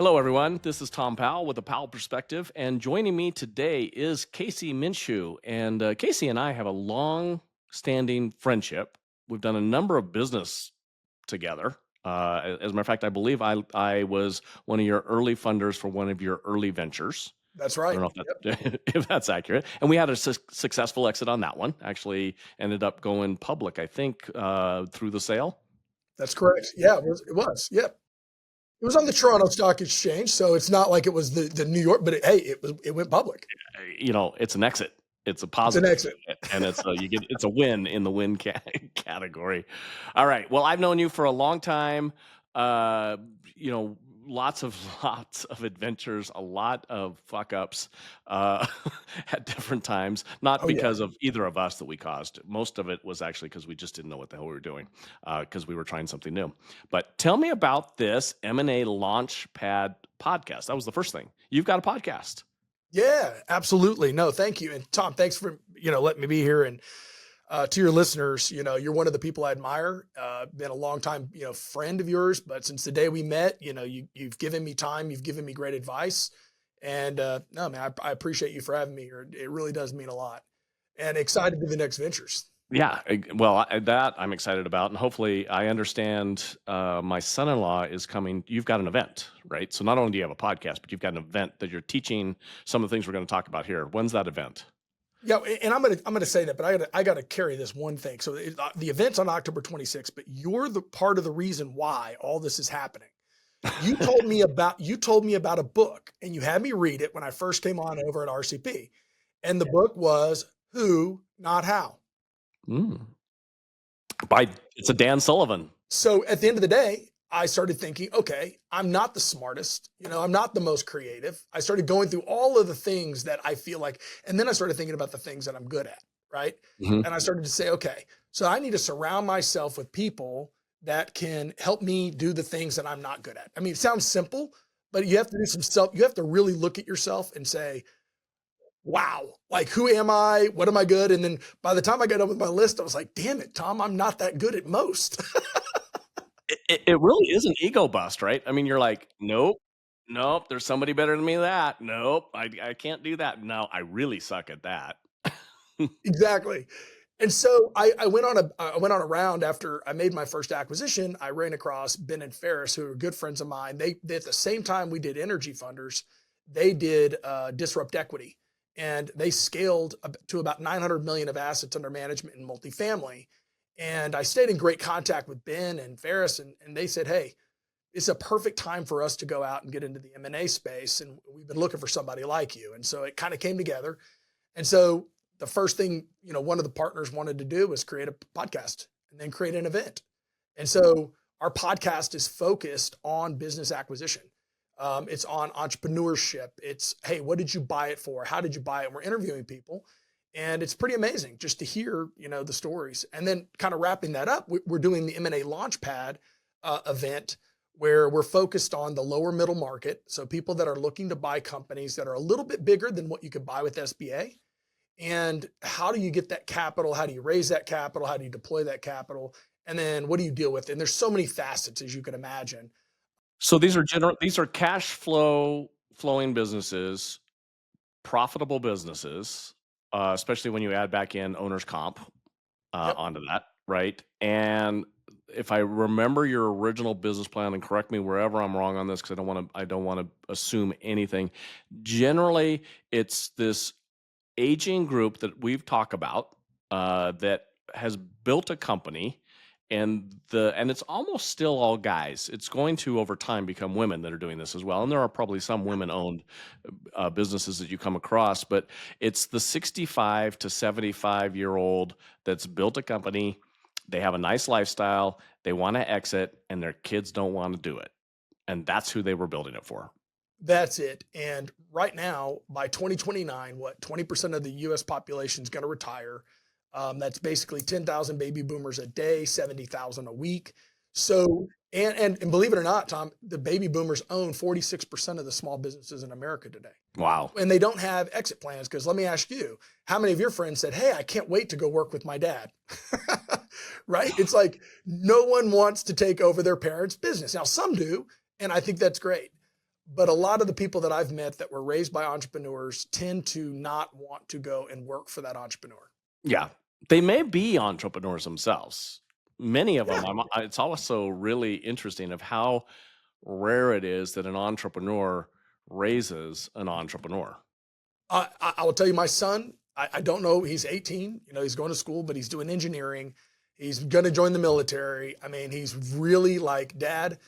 Hello, everyone. This is Tom Powell with the Powell Perspective, and joining me today is Casey Minshew. And Casey and I have a long-standing friendship. We've done a number of business together. As a matter of fact, I believe I was one of your early funders for one of your early ventures. That's I right. don't know if Yep, that if that's accurate. And we had a successful exit on that one. Actually, ended up going public, I think, through the sale. that's correct. Yeah, it was, yep. It was on the Toronto Stock Exchange, so it's not like it was the New York, but hey, it went public. It's an exit. It's a It's an positive, exit. and it's a win in the win category. All right. Well, I've known you for a long time. Uh, you know, lots of lots of adventures, a lot of fuck ups uh, at different times. Not Oh, yeah. because of either of us that we caused. Most of it was actually because we just didn't know what the hell we were doing because we were trying something new. But tell me about this M&A Launchpad podcast. That was the first thing. You've got a podcast. Yeah, absolutely. No, thank you. And Tom, thanks for, letting me be here. And to your listeners, you're one of the people I admire. Been a long time, friend of yours, but since the day we met, you've given me time, you've given me great advice. And no, man, I appreciate you for having me here. It really does mean a lot. And excited to the next ventures. Yeah, well, that I'm excited about, and hopefully, I understand. My son-in-law is coming. You've got an event, right? So not only do you have a podcast, but you've got an event that you're teaching some of the things we're going to talk about here. When's that event? Yeah, and I'm gonna say that, but I gotta carry this one thing. So the event's on October 26th, but you're the part of the reason why all this is happening. You told me about a book, and you had me read it when I first came on over at RCP, and the book was Who, Not How. Mm. It's a Dan Sullivan. So at the end of the day, I started thinking, okay, I'm not the smartest, I'm not the most creative. I started going through all of the things that I feel like, and then I started thinking about the things that I'm good at, right? Mhm. And I started to say, okay, so I need to surround myself with people that can help me do the things that I'm not good at. I mean, it sounds simple, but you have to do you have to really look at yourself and say, wow, like who am I? What am I good? And then by the time I got done with my list, I was like, damn it, Tom, I'm not that good at most. It really is an ego bust, right? I mean, you're like, nope, nope. There's somebody better than me. That nope, I can't do that. No, I really suck at that. Exactly. And so I went on a round after I made my first acquisition. I ran across Ben and Ferris, who are good friends of mine. They at the same time we did energy funders, they did disrupt equity, and they scaled to about 900 million of assets under management in multifamily. And I stayed in great contact with Ben and Ferris, and they said, "Hey, it's a perfect time for us to go out and get into the M&A space, and we've been looking for somebody like you." And so it kind of came together. And so the first thing, one of the partners wanted to do was create a podcast and then create an event. And so our podcast is focused on business acquisition. It's on entrepreneurship. It's, hey, what did you buy it for? How did you buy it? And we're interviewing people. And it's pretty amazing just to hear, the stories. And then kind of wrapping that up, we're doing the M&A Launchpad event where we're focused on the lower middle market. So people that are looking to buy companies that are a little bit bigger than what you could buy with SBA. And how do you get that capital? How do you raise that capital? How do you deploy that capital? And then what do you deal with? And there's so many facets, as you can imagine. So these are flowing businesses, profitable businesses, especially when you add back in owner's comp Yep. onto that, right? And if I remember your original business plan, and correct me wherever I'm wrong on this, because I don't want to assume anything. Generally, it's this aging group that we've talked about that has built a company, and it's almost still all guys. It's going to over time become women that are doing this as well, and there are probably some women-owned businesses that you come across, but it's the 65 to 75-year-old that's built a company. They have a nice lifestyle. They want to exit, and their kids don't want to do it, and that's who they were building it for. That's it. And right now, by 2029, 20% of the US population is going to retire. That's basically 10,000 baby boomers a day, 70,000 a week. So, and believe it or not, Tom, the baby boomers own 46% of the small businesses in America today. Wow. And they don't have exit plans. Because let me ask you, how many of your friends said, hey, I can't wait to go work with my dad? Right? It's like no one wants to take over their parents' business. Now, some do, and I think that's great. but a lot of the people that I've met that were raised by entrepreneurs tend to not want to go and work for that entrepreneur. Yeah. They may be entrepreneurs themselves. Many of Yeah. them, it's also really interesting of how rare it is that an entrepreneur raises an entrepreneur. I will tell you, my son, I don't know, he's 18, he's going to school, but he's doing engineering. He's going to join the military. I mean, he's really like, Dad,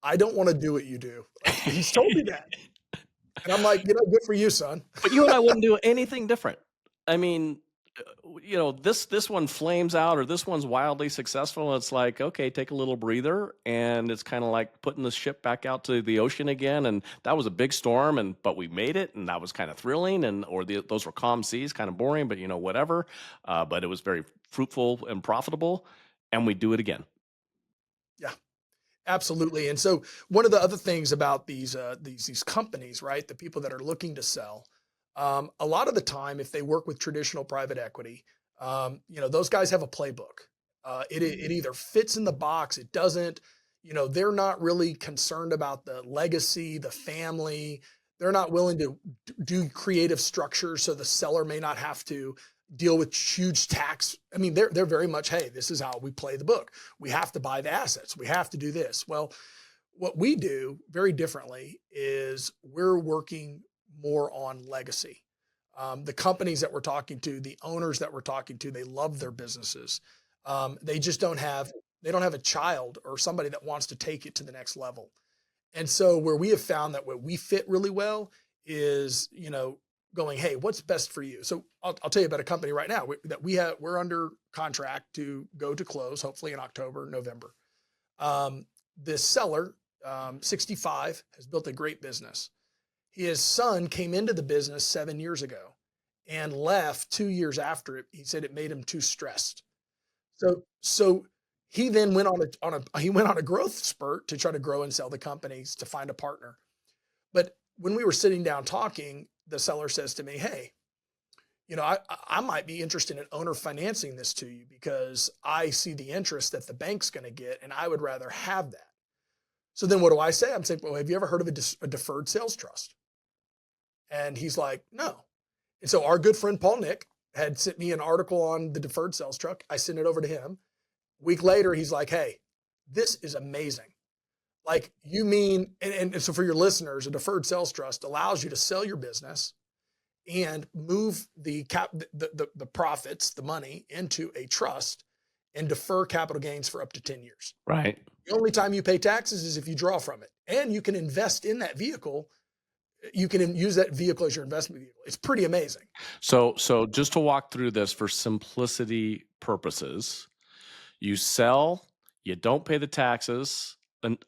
I don't want to do what you do. Like, he's told me that. And I'm like, good for you, son. But you and I wouldn't do anything different. I mean, this one flames out or this one's wildly successful. And it's like, okay, take a little breather, and it's kind of like putting the ship back out to the ocean again. And that was a big storm, but we made it, and that was kind of thrilling. Those were calm seas, kind of boring, but whatever. But it was very fruitful and profitable, and we do it again. Yeah. Absolutely. And so one of the other things about these companies, right? The people that are looking to sell, a lot of the time, if they work with traditional private equity, those guys have a playbook. It either fits in the box, it doesn't. They're not really concerned about the legacy, the family. They're not willing to do creative structures so the seller may not have to deal with huge tax. I mean, they're very much, hey, this is how we play the book. We have to buy the assets. We have to do this. Well, what we do very differently is we're working more on legacy. The companies that we're talking to, the owners that we're talking to, they love their businesses. They just don't have a child or somebody that wants to take it to the next level. And so where we have found that where we fit really well is, going, hey, what's best for you? So I'll tell you about a company right now that we're under contract to go to close, hopefully in October, November. This seller, 65, has built a great business. His son came into the business 7 years ago and left 2 years after it. He said it made him too stressed. So he then went on a growth spurt to try to grow and sell the companies to find a partner. But when we were sitting down talking, the seller says to me, hey, I might be interested in owner financing this to you because I see the interest that the bank's going to get, and I would rather have that. So then what do I say? I'm saying, well, have you ever heard of a deferred sales trust? And he's like, no. And so our good friend Paul Nick had sent me an article on the deferred sales truck. I sent it over to him. A week later, he's like, hey, this is amazing. Like, you mean, and so for your listeners, a deferred sales trust allows you to sell your business and move the profits, the money, into a trust and defer capital gains for up to 10 years. Right. The only time you pay taxes is if you draw from it. And you can invest in that vehicle. You can use that vehicle as your investment vehicle. It's pretty amazing. So just to walk through this for simplicity purposes, you sell, you don't pay the taxes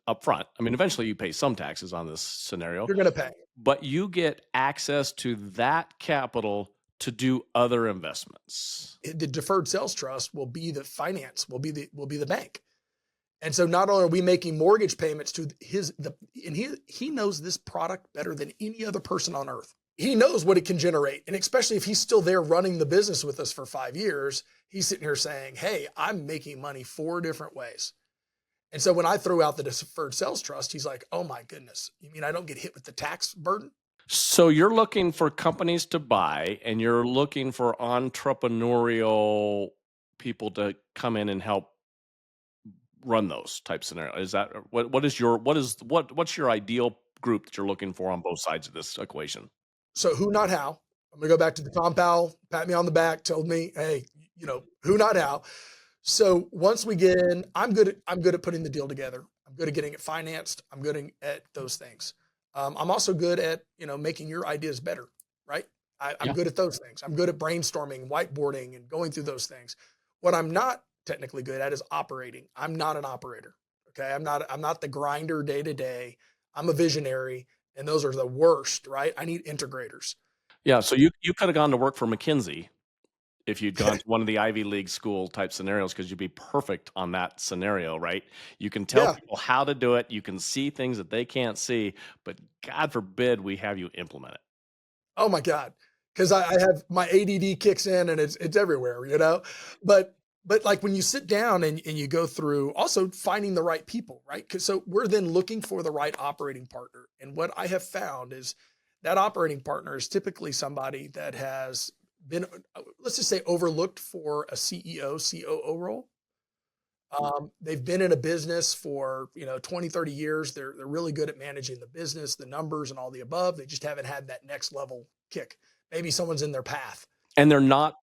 up front. I mean, eventually you pay some taxes on this scenario, You're going to pay. but you get access to that capital to do other investments. The deferred sales trust will be the finance, will be the bank. And so not only are we making mortgage payments to he knows this product better than any other person on earth. He knows what it can generate. And especially if he's still there running the business with us for 5 years, he's sitting here saying, hey, I'm making money 4 different ways. And so when I threw out the deferred sales trust, he's like, oh my goodness, you mean I don't get hit with the tax burden? So you're looking for companies to buy, and you're looking for entrepreneurial people to come in and help run those type scenario. Is that what's your ideal group that you're looking for on both sides of this equation? So who, not how. I'm going to go back to the Tom Powell, pat me on the back, told me, hey, who, not how. So once we get in, I'm good at putting the deal together. I'm good at getting it financed. I'm good at those things. I'm also good at, making your ideas better, right? I'm Yeah. good at those things. I'm good at brainstorming, whiteboarding, and going through those things. What I'm not technically good at is operating. I'm not an operator. Okay. I'm not the grinder day to day. I'm a visionary, and those are the worst, right? I need integrators. Yeah, so you could have gone to work for McKinsey if you'd gone to one of the Ivy League school type scenarios, because you'd be perfect on that scenario, right? You can tell Yeah. people how to do it. You can see things that they can't see, but God forbid we have you implement it. Oh my God. Cause I have my ADD kicks in and it's everywhere, But but like when you sit down and you go through also finding the right people, right? Because so we're then looking for the right operating partner. And what I have found is that operating partner is typically somebody that has been, let's just say, overlooked for a CEO, COO role. They've been in a business for 20, 30 years. They're really good at managing the business, the numbers, and all the above. They just haven't had that next level kick. Maybe someone's in their path. And they're not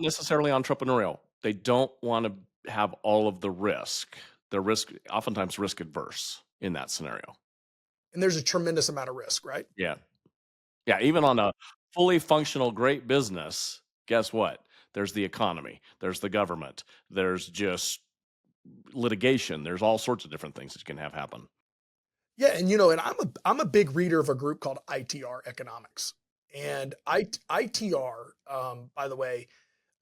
necessarily entrepreneurial. They don't wanna have all of the risk. They're oftentimes risk adverse in that scenario. And there's a tremendous amount of risk, right? Yeah. Yeah, even on a fully functional great business, guess what? There's the economy, there's the government, there's just litigation, there's all sorts of different things that can have happen. Yeah, and I'm a big reader of a group called ITR Economics, and ITR, by the way,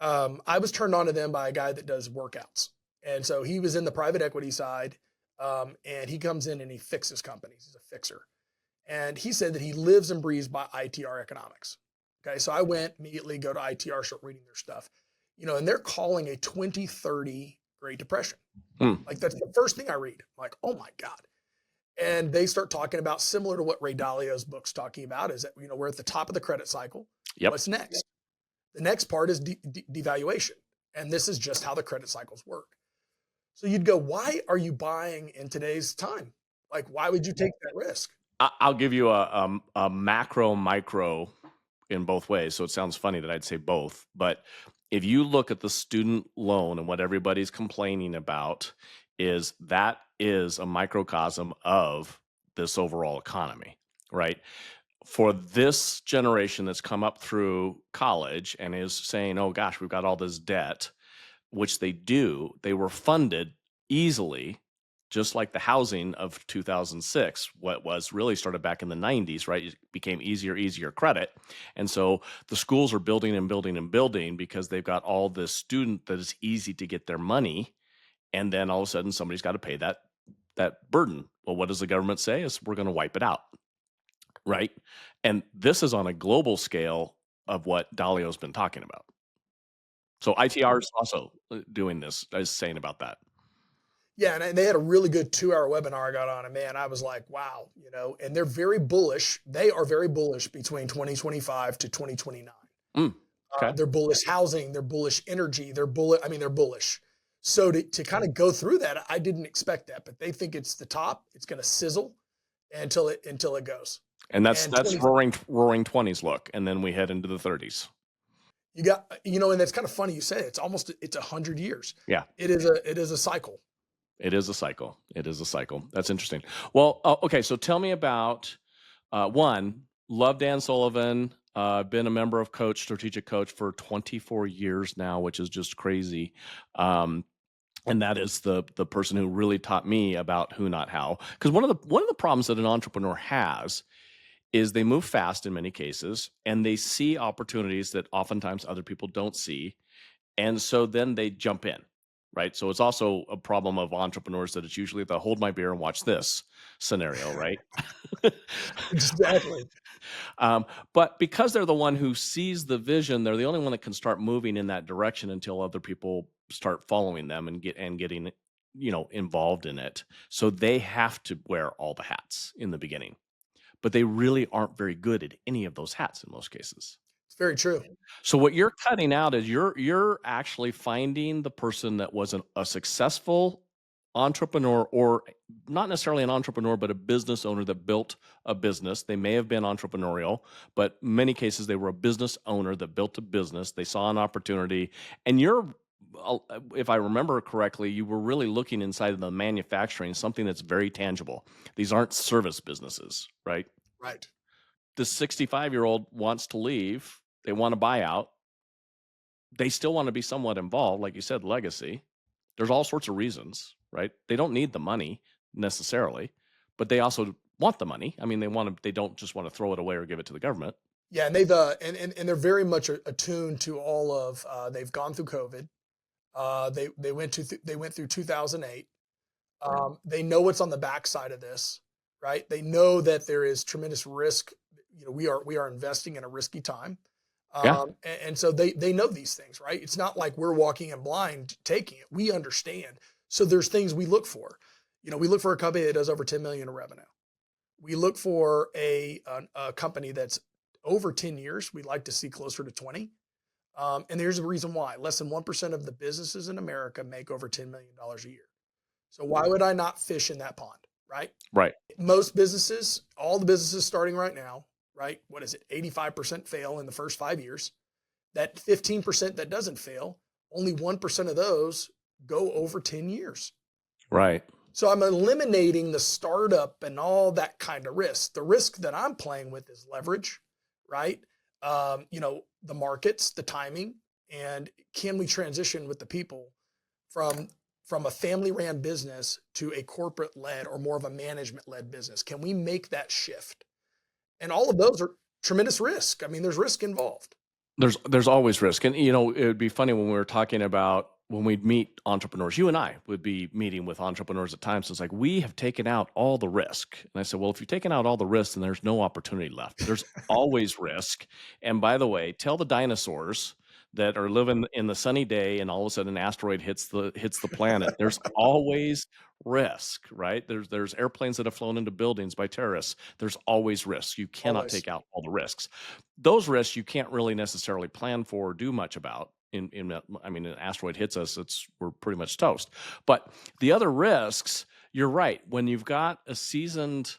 I was turned on to them by a guy that does workouts, and so he was in the private equity side, and he comes in and he fixes companies. He's a fixer, and he said that he lives and breathes by ITR Economics. Okay, so I went immediately go to ITR, start reading their stuff, and they're calling a 2030 Great Depression. Hmm, Like that's the first thing I read. I'm like, oh my god. And they start talking about similar to what Ray Dalio's book's talking about is that, we're at the top of the credit cycle. yep. What's next? The next part is devaluation. And this is just how the credit cycles work. So you'd go, why are you buying in today's time? Like, why would you take that risk? I'll give you a macro, micro in both ways, so it sounds funny that I'd say both, but if you look at the student loan and what everybody's complaining about that is a microcosm of this overall economy, right? For this generation that's come up through college and is saying, "Oh gosh, we've got all this debt," which they do, they were funded easily, just like the housing of 2006. What was really started back in the 90s, right? It became easier credit. And so the schools are building and building and building because they've got all this student that is easy to get their money. And then all of a sudden somebody's got to pay that burden. Well, what does the government say? Is we're going to wipe it out, right? And this is on a global scale of what Dalio's been talking about. So ITR is also doing this, is saying about that. Yeah, and they had a really good 2-hour webinar I got on, and man, I was like, wow, and they're very bullish. They are very bullish between 2025 to 2029. Mm, okay. They're bullish housing, they're bullish energy, they're bullish. I mean, they're bullish. So to kind of go through that, I didn't expect that, but they think it's the top. It's going to sizzle until it goes. And that's And that's 20, roaring 20s look, and then we head into the 30s. you got and that's kind of funny you say it. It's 100 years. Yeah, It is a cycle. it is a cycle. It is a cycle. That's interesting. Well, okay, so tell me about one. Love Dan Sullivan. Been a member of strategic coach for 24 years now, which is just crazy. And that is the person who really taught me about who, not how. Because one of the problems that an entrepreneur has is they move fast in many cases, and they see opportunities that oftentimes other people don't see, and so then they jump in, right? So it's also a problem of entrepreneurs that it's usually the hold my beer and watch this scenario, right? Exactly. um, but because they're the one who sees the vision, they're the only one that can start moving in that direction until other people start following them and getting involved in it. So they have to wear all the hats in the beginning, but they really aren't very good at any of those hats in most cases. It's very true. So what you're cutting out is you're actually finding the person that was a successful entrepreneur, or not necessarily an entrepreneur, but a business owner that built a business. They may have been entrepreneurial, but many cases they were a business owner that built a business. They saw an opportunity, and if I remember correctly, you were really looking inside of the manufacturing, something that's very tangible. These aren't service businesses, right? Right. The 65-year-old wants to leave. They want to buy out. They still want to be somewhat involved, like you said, legacy. There's all sorts of reasons, right? They don't need the money necessarily, but they also want the money. I mean, they don't just want to throw it away or give it to the government. Yeah, and and they're very much attuned to all of. They've gone through COVID. They went through 2008. They know what's on the backside of this, right? They know that there is tremendous risk. We are investing in a risky time. Yeah. And so they know these things, right? It's not like we're walking in blind taking it. We understand. So there's things we look for. We look for a company that does over 10 million in revenue. We look for a company that's over 10 years. We like to see closer to 20. And there's a reason why. Less than 1% of the businesses in America make over $10 million a year. So why would I not fish in that pond, right? Right. Most businesses, all the businesses starting right now, right? What is it? 85% fail in the first 5 years. That 15% that doesn't fail, only 1% of those go over 10 years. Right. So I'm eliminating the startup and all that kind of risk. The risk that I'm playing with is leverage, right? The markets, the timing, and can we transition with the people from from a family ran business to a corporate led or more of a management led business? Can we make that shift? And all of those are tremendous risk. I mean, there's risk involved. There's always risk, and it would be funny when we were talking about when we'd meet entrepreneurs. You and I would be meeting with entrepreneurs at times. It's like we have taken out all the risk, and I said, "Well, if you've taken out all the risk, then there's no opportunity left. There's always risk." And by the way, tell the dinosaurs that are living in the sunny day, and all of a sudden an asteroid hits the planet. There's always risk, right? There's airplanes that have flown into buildings by terrorists. There's always risk. You cannot Always. take out all the risks. Those risks you can't really necessarily plan for or do much about. I mean, an asteroid hits us, we're pretty much toast. But the other risks, you're right. When you've got a seasoned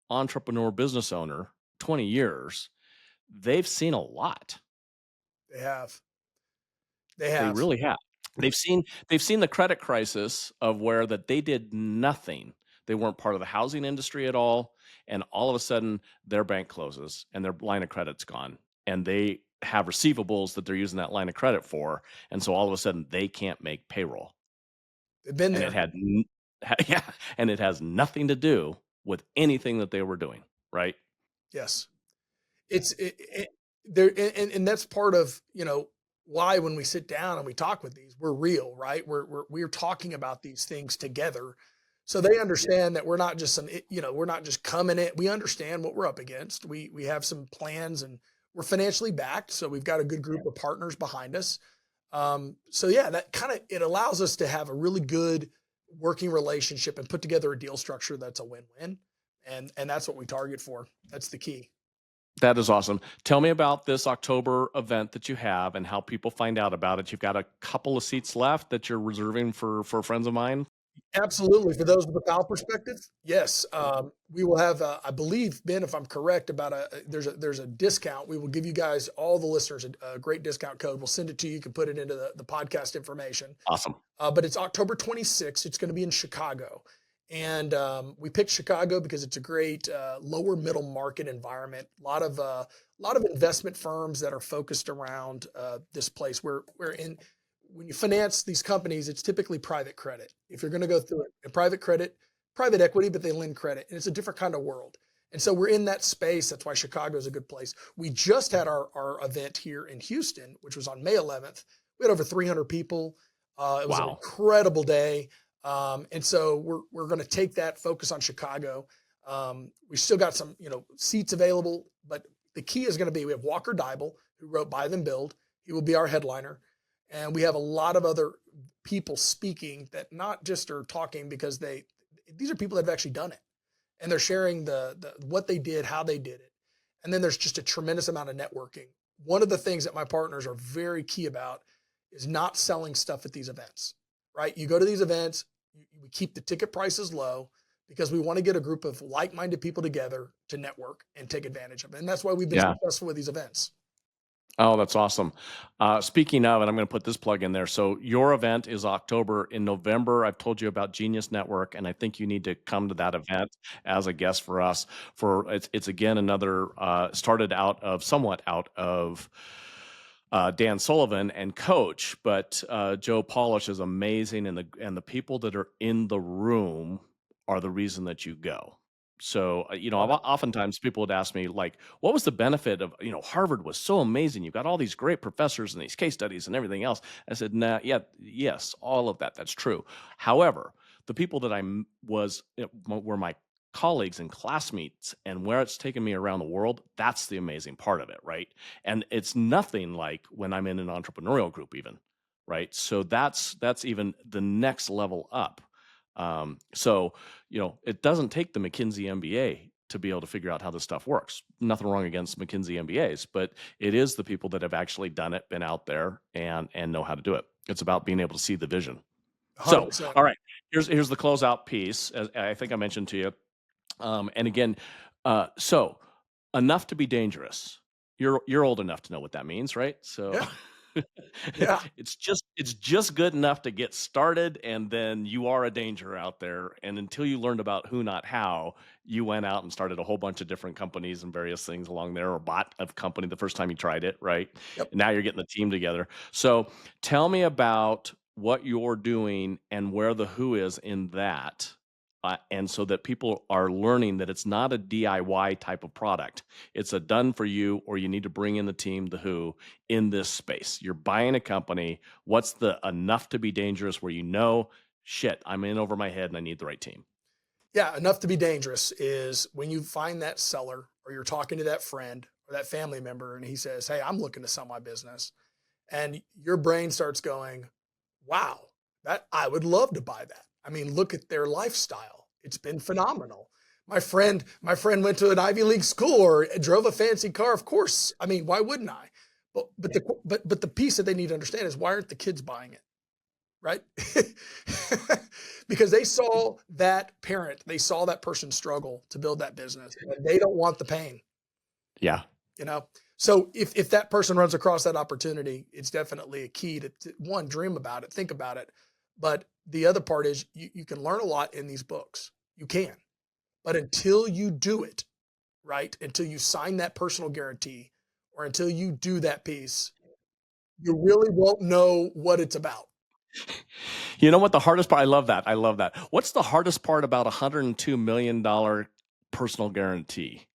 entrepreneur business owner, 20 years, they've seen a lot. They have. They They have. really have. They've seen the credit crisis of where that they did nothing. They weren't part of the housing industry at all, and all of a sudden their bank closes and their line of credit's gone, and they have receivables that they're using that line of credit for, and so all of a sudden they can't make payroll, They've been and it there. had yeah, and it has nothing to do with anything that they were doing, right? Yes. There, and that's part of why when we sit down and we talk with these, we're real, right? We're talking about these things together, so they Yeah. understand that we're not just we're not just coming in. We understand what we're up against. We have some plans, and we're financially backed, so we've got a good group of partners behind us. So yeah, that kind of it allows us to have a really good working relationship and put together a deal structure that's a win-win, and that's what we target for. That's the key. That is awesome. Tell me about this October event that you have and how people find out about it. You've got a couple of seats left that you're reserving for friends of mine. Absolutely. For those with a Powell perspective, yes, we will have. I believe, Ben, if I'm correct, about there's a discount. We will give you guys all the listeners a great discount code. We'll send it to you. You can put it into the podcast information. Awesome. But it's October 26th. It's going to be in Chicago, and we picked Chicago because it's a great lower middle market environment. A lot of investment firms that are focused around this place. We're in when you finance these companies, it's typically private credit. If you're going to go through it, and private credit, private equity, but they lend credit, and it's a different kind of world. And so we're in that space. That's why Chicago is a good place. We just had our event here in Houston, which was on May 11th. We had over 300 people. It was an Wow. incredible day. And so we're going to take that focus on Chicago. We still got some seats available, but the key is going to be we have Walker Deibel, who wrote Buy Then Build. He will be our headliner. And we have a lot of other people speaking that not just are talking because these are people that have actually done it, and they're sharing the what they did, how they did it. And then there's just a tremendous amount of networking. One of the things that my partners are very key about is not selling stuff at these events, right? You go to these events, we keep the ticket prices low because we want to get a group of like-minded people together to network and take advantage of it. And that's why we've been Yeah. successful with these events. Oh, that's awesome. Speaking of, and I'm going to put this plug in there. So your event is October. In November, I've told you about Genius Network, and I think you need to come to that event as a guest for us. It's again another somewhat out of Dan Sullivan and Coach, but Joe Polish is amazing, and the people that are in the room are the reason that you go. So, oftentimes people would ask me, like, what was the benefit of, Harvard was so amazing. You've got all these great professors and these case studies and everything else. I said, nah, yeah, yes, all of that. That's true. However, the people that were my colleagues and classmates and where it's taken me around the world, that's the amazing part of it, right? And it's nothing like when I'm in an entrepreneurial group even, right? So that's even the next level up. So, it doesn't take the McKinsey MBA to be able to figure out how this stuff works. Nothing wrong against McKinsey MBAs, but it is the people that have actually done it, been out there and know how to do it. It's about being able to see the vision. So, 100%. all right, here's the closeout piece. As I think I mentioned to you, and again, so enough to be dangerous. You're old enough to know what that means, right? So Yeah. Yeah. it's just good enough to get started, and then you are a danger out there. And until you learned about who, not how, you went out and started a whole bunch of different companies and various things along there, or bought a company the first time you tried it, right? Yep. And now you're getting the team together. So tell me about what you're doing and where the who is in that, and so that people are learning that it's not a DIY type of product. It's a done for you, or you need to bring in the team, the who, in this space. You're buying a company. What's the enough to be dangerous where shit, I'm in over my head and I need the right team? Yeah. Enough to be dangerous is when you find that seller or you're talking to that friend or that family member and he says, "Hey, I'm looking to sell my business." And your brain starts going, "Wow, that I would love to buy that. I mean, look at their lifestyle. It's been phenomenal. My friend went to an Ivy League school or drove a fancy car. Of course. I mean, why wouldn't I?" But the piece that they need to understand is why aren't the kids buying it? Right? Because they saw that parent, they saw that person struggle to build that business, and they don't want the pain, Yeah. you know? So if that person runs across that opportunity, it's definitely a key to one, dream about it, think about it. But the other part is you can learn a lot in these books. You can. But until you do it, right? Until you sign that personal guarantee or until you do that piece, you really won't know what it's about. You know what the hardest part? I love that. I love that. What's the hardest part about $102 million personal guarantee?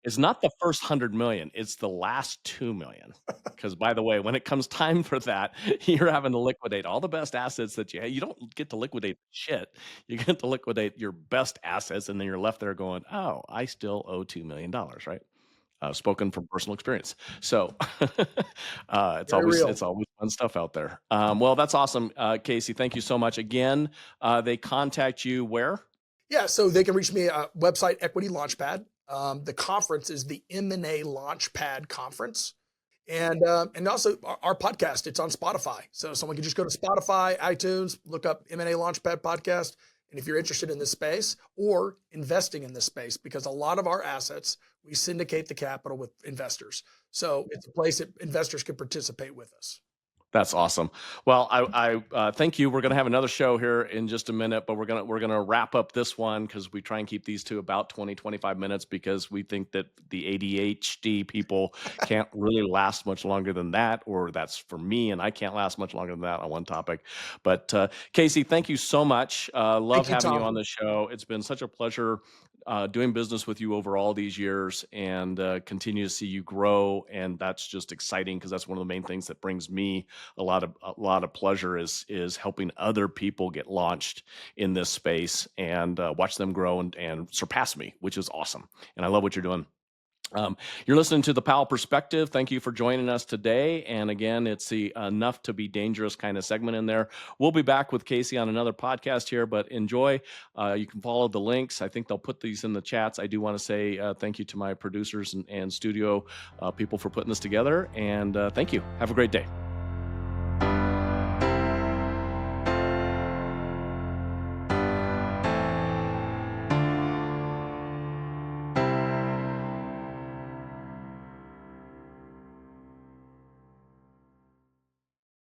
It's not the first 100 million, it's the last 2 million. Because by the way, when it comes time for that, you're having to liquidate all the best assets that you have. You don't get to liquidate shit. You get to liquidate your best assets, and then you're left there going, "Oh, I still owe $2 million," right? Spoken from personal experience. So, Very real. it's always fun stuff out there. Well, that's awesome, Casey. Thank you so much again. They contact you where? Yeah, so they can reach me at website Equity Launchpad. The conference is the M&A Launchpad Conference. And also our podcast, it's on Spotify. So someone can just go to Spotify, iTunes, look up M&A Launchpad podcast. And if you're interested in this space or investing in this space, because a lot of our assets, we syndicate the capital with investors. So it's a place that investors can participate with us. That's awesome. Well, I thank you. We're gonna have another show here in just a minute, but we're gonna wrap up this one because we try and keep these to about 20-25 minutes because we think that the ADHD people can't really last much longer than that, or that's for me, and I can't last much longer than that on one topic. But Casey, thank you so much. Love Thank you, having you Tom. on the show. It's been such a pleasure doing business with you over all these years, and continue to see you grow. And that's just exciting because that's one of the main things that brings me a lot of pleasure is helping other people get launched in this space and watch them grow and surpass me, which is awesome. And I love what you're doing. You're listening to the Powell Perspective. Thank you for joining us today. And again, it's the enough to be dangerous kind of segment in there. We'll be back with Casey on another podcast here, but enjoy. You can follow the links. I think they'll put these in the chats. I do want to say thank you to my producers and studio people for putting this together. And thank you. Have a great day.